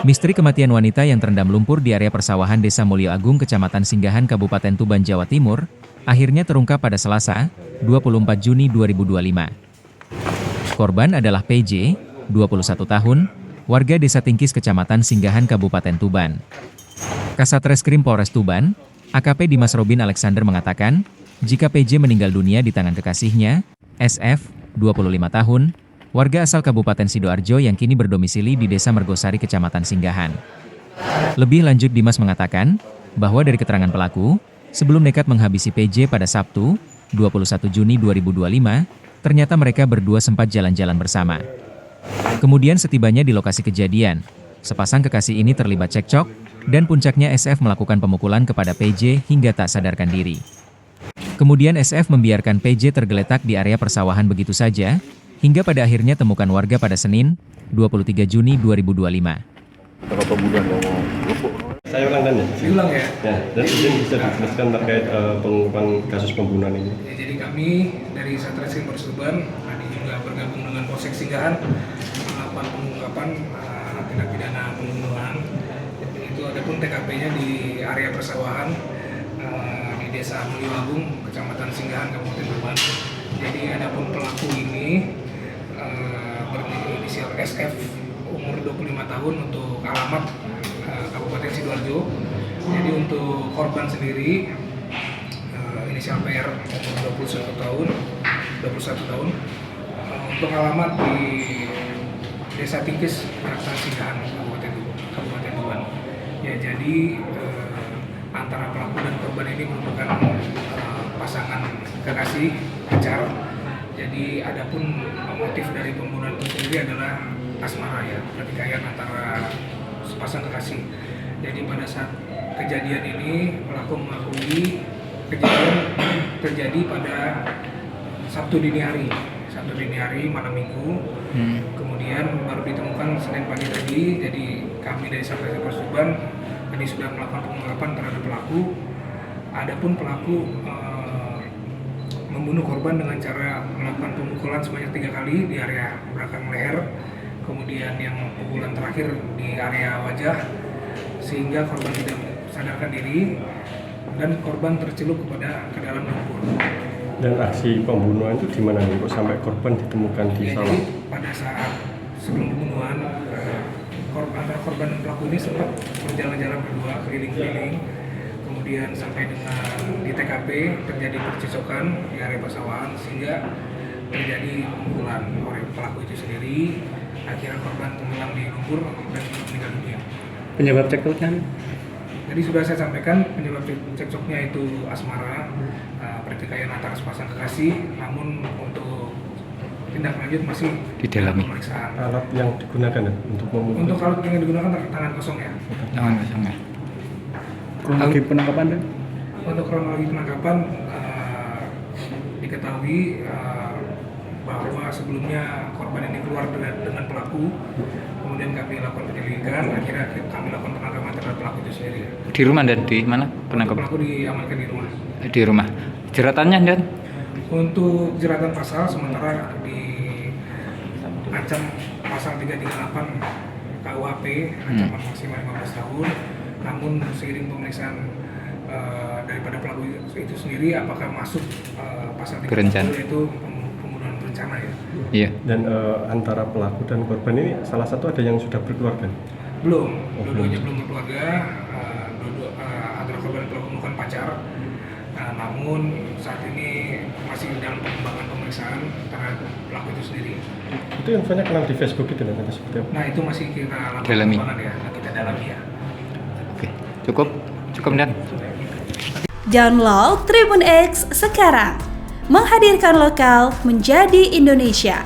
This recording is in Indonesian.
Misteri kematian wanita yang terendam lumpur di area persawahan Desa Mulyo Agung, Kecamatan Singgahan, Kabupaten Tuban, Jawa Timur, akhirnya terungkap pada Selasa, 24 Juni 2025. Korban adalah PJ, 21 tahun, warga Desa Tingkis, Kecamatan Singgahan, Kabupaten Tuban. Kasat Reskrim Polres Tuban, AKP Dimas Robin Alexander mengatakan, jika PJ meninggal dunia di tangan kekasihnya, SF, 25 tahun, warga asal Kabupaten Sidoarjo yang kini berdomisili di Desa Mergosari, Kecamatan Singgahan. Lebih lanjut, Dimas mengatakan bahwa dari keterangan pelaku, sebelum nekat menghabisi PJ pada Sabtu, 21 Juni 2025, ternyata mereka berdua sempat jalan-jalan bersama. Kemudian setibanya di lokasi kejadian, sepasang kekasih ini terlibat cekcok, dan puncaknya SF melakukan pemukulan kepada PJ hingga tak sadarkan diri. Kemudian SF membiarkan PJ tergeletak di area persawahan begitu saja, hingga pada akhirnya temukan warga pada Senin, 23 Juni 2025. Saya ulang dan ya? Diulang ya? Ya, dan izin bisa dijelaskan terkait pengungkapan kasus pembunuhan ini. Ya, jadi kami dari Satreskrim Polres Tuban, tadi juga bergabung dengan Polsek Singgahan, melakukan pengungkapan tindak pidana pembunuhan. Itu adapun TKP-nya di area persawahan di Desa Mulyo Agung, Kecamatan Singgahan, Kabupaten Tuban. Jadi adapun pelaku ini berinisial SF, umur 25 tahun, untuk alamat Kabupaten Sidoarjo. Jadi untuk korban sendiri inisial PR, umur 21 tahun, untuk alamat di Desa Tingkis, Kecamatan Singgahan, Kabupaten Tuban. Ya, jadi antara pelaku dan korban ini merupakan pasangan kekasih, pacar. Jadi adapun motif dari pembunuhan itu sendiri adalah asmara, ya, pertikaian antara sepasang kekasih. Jadi pada saat kejadian ini pelaku mengakui kejadian terjadi pada Sabtu dini hari malam Minggu. Kemudian baru ditemukan Senin pagi tadi. Jadi kami dari Satreskrim Polres Tuban tadi sudah melakukan pengungkapan terhadap pelaku. Adapun pelaku membunuh korban dengan cara melakukan pemukulan sebanyak 3 kali di area belakang leher, kemudian yang pukulan terakhir di area wajah, sehingga korban tidak sadarkan diri dan korban tercelup ke dalam lumpur. Dan aksi pembunuhan itu di mana nih kok sampai korban ditemukan di sawah? Jadi pada saat sebelum pembunuhan, antara korban dan pelaku ini sempat berjalan-jalan berdua keliling-keliling. Kemudian sampai dengan di TKP terjadi percecokan di area persawahan sehingga terjadi pemukulan oleh pelaku itu sendiri. Akhirnya korban tenggelam di lumpur dan meninggal dunia. Penyebab cekcoknya? Jadi sudah saya sampaikan penyebab cekcoknya itu asmara, pertikaian antara sepasang kekasih. Namun untuk tindak lanjut masih didalami. Pemeriksaan. Alat yang digunakan ya, untuk memukul? Untuk alat yang digunakan tangan kosong, ya. Tangan kosong ya. Kronologi penangkapan dan? Untuk kronologi penangkapan diketahui bahwa sebelumnya korban ini keluar dengan pelaku, kemudian kami lakukan penyelidikan, akhirnya kami lakukan penangkapan terhadap pelaku itu sendiri. Di rumah dan di mana penangkapan? Pelaku diamankan di rumah. Di rumah. Jeratannya dan? Untuk jeratan pasal sementara diancam pasal 338 KUHP, ancaman maksimal 15 tahun. Namun seiring pemeriksaan daripada pelaku itu sendiri, apakah masuk pasal 338 yaitu pembunuhan berencana, ya. Iya. Dan antara pelaku dan korban ini salah satu ada yang sudah berkeluarga? Belum, dua-duanya belum berkeluarga. Antara korban dan pelaku merupakan pacar. Namun saat ini masih dalam pengembangan pemeriksaan terhadap pelaku itu sendiri. Itu yang banyak kenal di Facebook itu nanti seperti apa? Nah, itu masih kita lakukan Dalami. pengembangan, ya, kita dalami, ya. Oke, cukup dan? Download Tribun X sekarang, menghadirkan lokal menjadi Indonesia.